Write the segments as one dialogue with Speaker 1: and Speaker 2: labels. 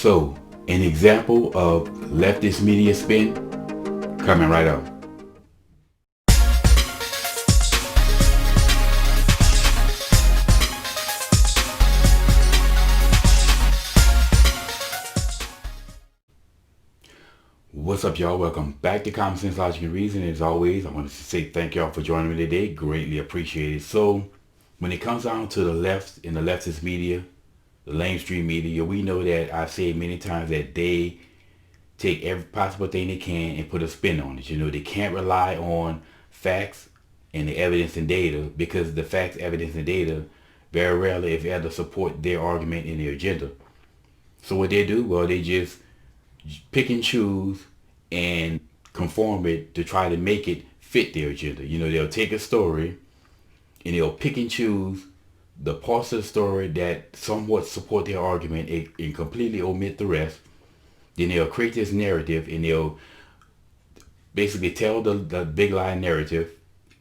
Speaker 1: So, an example of leftist media spin coming right up. What's up, y'all? Welcome back to Common Sense, Logic, and Reason. As always, I want to say thank y'all for joining me today. Greatly appreciated. So, when it comes down to the left in the leftist media, the mainstream media, we know that I've said many times that they take every possible thing they can and put a spin on it. You know, they can't rely on facts and the evidence and data, because the facts, evidence, and data very rarely, if ever, support their argument and their agenda. So what they do, well, they just pick and choose and conform it to try to make it fit their agenda. You know, they'll take a story and they'll pick and choose the parts of the story that somewhat support their argument and completely omit the rest. Then they'll create this narrative and they'll basically tell the big lie narrative,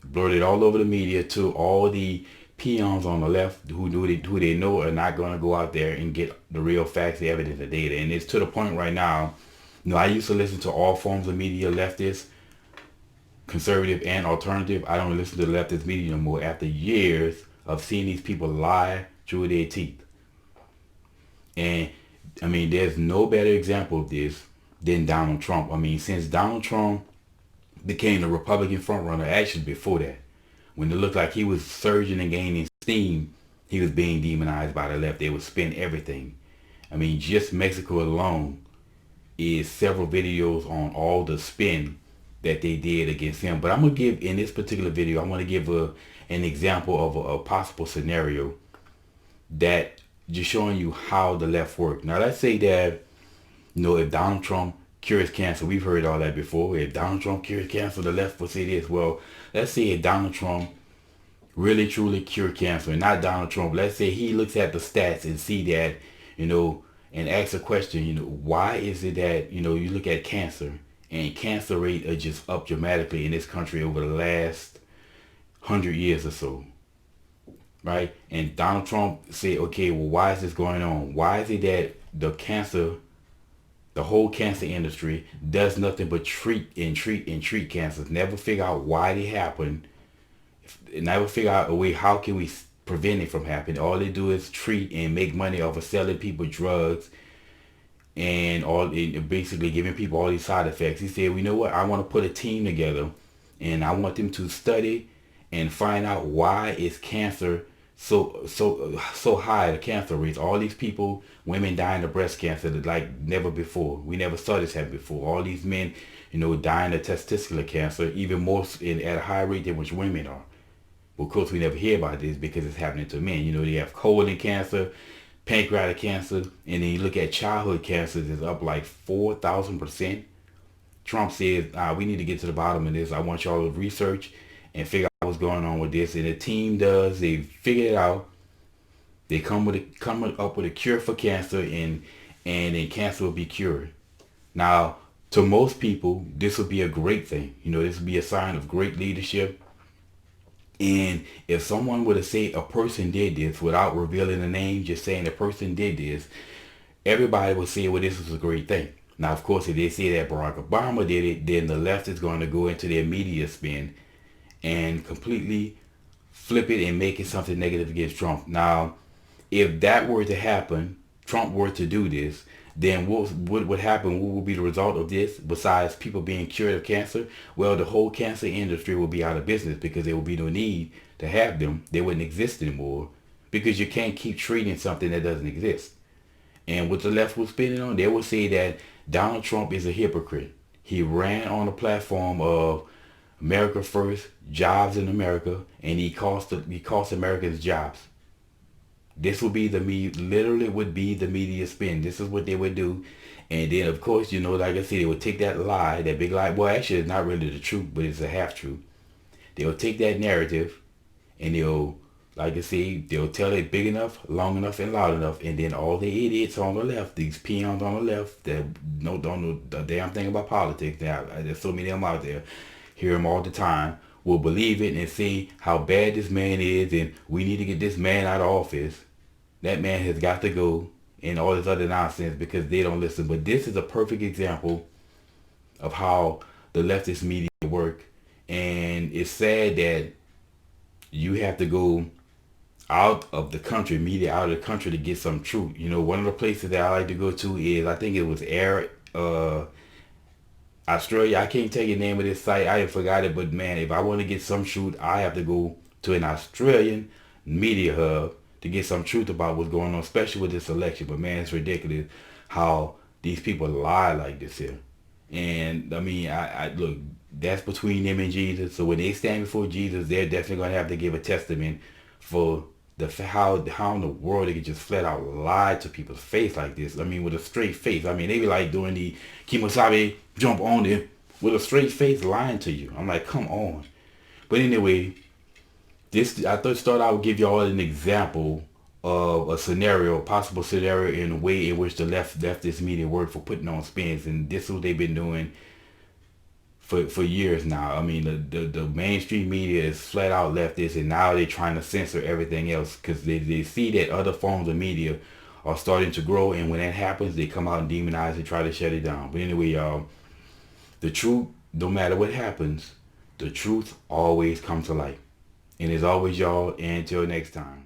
Speaker 1: blurt it all over the media to all the peons on the left who they know are not going to go out there and get the real facts, the evidence, the data. And it's to the point right now, you know, I used to listen to all forms of media, leftist, conservative, and alternative. I don't listen to the leftist media no more after years of seeing these people lie through their teeth. And I mean, there's no better example of this than Donald Trump. I mean, since Donald Trump became the Republican frontrunner, actually before that, when it looked like he was surging and gaining steam, he was being demonized by the left. They would spin everything. I mean, just Mexico alone is several videos on all the spin that they did against him. But I'm going to give, in this particular video, I'm going to give an example of a possible scenario that just showing you how the left work. Now, let's say that, you know, if Donald Trump cures cancer, we've heard all that before. If Donald Trump cures cancer, the left will say this. Well, let's say if Donald Trump really truly cured cancer, and not Donald Trump, let's say he looks at the stats and see that, you know, and asks a question, you know, why is it that, you know, you look at cancer and cancer rate are just up dramatically in this country over the last 100 years or so, right? And Donald Trump said, okay, well, why is this going on? Why is it that the whole cancer industry does nothing but treat cancers, never figure out why they happen, never figure out a way how can we prevent it from happening. All they do is treat and make money off of selling people drugs and basically giving people all these side effects. He said, well, you know what, I want to put a team together and I want them to study and find out why is cancer so high, the cancer rates. All these people, women dying of breast cancer like never before. We never saw this happen before. All these men, you know, dying of testicular cancer, even more at a higher rate than which women are. Well, of course, we never hear about this because it's happening to men. You know, they have colon cancer, pancreatic cancer, and then you look at childhood cancers, it's up like 4,000%. Trump says, we need to get to the bottom of this. I want y'all to research and figure out what's going on with this. And the team does. They figure it out. They come up with a cure for cancer, and then cancer will be cured. Now, to most people, this would be a great thing. You know, this would be a sign of great leadership. And if someone were to say a person did this without revealing the name, just saying a person did this, everybody would say, well, this is a great thing. Now, of course, if they say that Barack Obama did it, then the left is going to go into their media spin and completely flip it and make it something negative against Trump. Now, if that were to happen, Trump were to do this, then what would happen? What would be the result of this besides people being cured of cancer? Well, the whole cancer industry will be out of business because there will be no need to have them. They wouldn't exist anymore because you can't keep treating something that doesn't exist. And what the left was spinning on, they will say that Donald Trump is a hypocrite. He ran on a platform of America first, jobs in America, and he cost Americans jobs. This would be literally would be the media spin. This is what they would do. And then, of course, you know, like I said, they would take that lie, that big lie. Well, actually, it's not really the truth, but it's a half truth. They'll take that narrative and they'll, like I say, they'll tell it big enough, long enough, and loud enough. And then all the idiots on the left, these peons on the left that don't know the damn thing about politics, there's so many of them out there, hear them all the time, will believe it and say how bad this man is and we need to get this man out of office. That man has got to go and all this other nonsense because they don't listen. But this is a perfect example of how the leftist media work. And it's sad that you have to go out of the country, media out of the country to get some truth. You know, one of the places that I like to go to is, I think it was Australia. I can't tell you the name of this site. I forgot it, but man, if I want to get some truth, I have to go to an Australian media hub to get some truth about what's going on, especially with this election. But man, it's ridiculous how these people lie like this here. And I mean, I look, that's between them and Jesus. So when they stand before Jesus, they're definitely gonna have to give a testament for how in the world they could just flat out lie to people's face like this. I mean, with a straight face. I mean, they be like doing the Kimosabe jump on them with a straight face, lying to you. I'm like, come on. But anyway, this I thought start out would give y'all an example of a scenario, a possible scenario in a way in which the leftist media work for putting on spins, and this is what they've been doing for years now. I mean, the mainstream media is flat out leftist, and now they're trying to censor everything else because they see that other forms of media are starting to grow, and when that happens, they come out and demonize and try to shut it down. But anyway, y'all, the truth, no matter what happens, the truth always comes to light. And as always, y'all, until next time.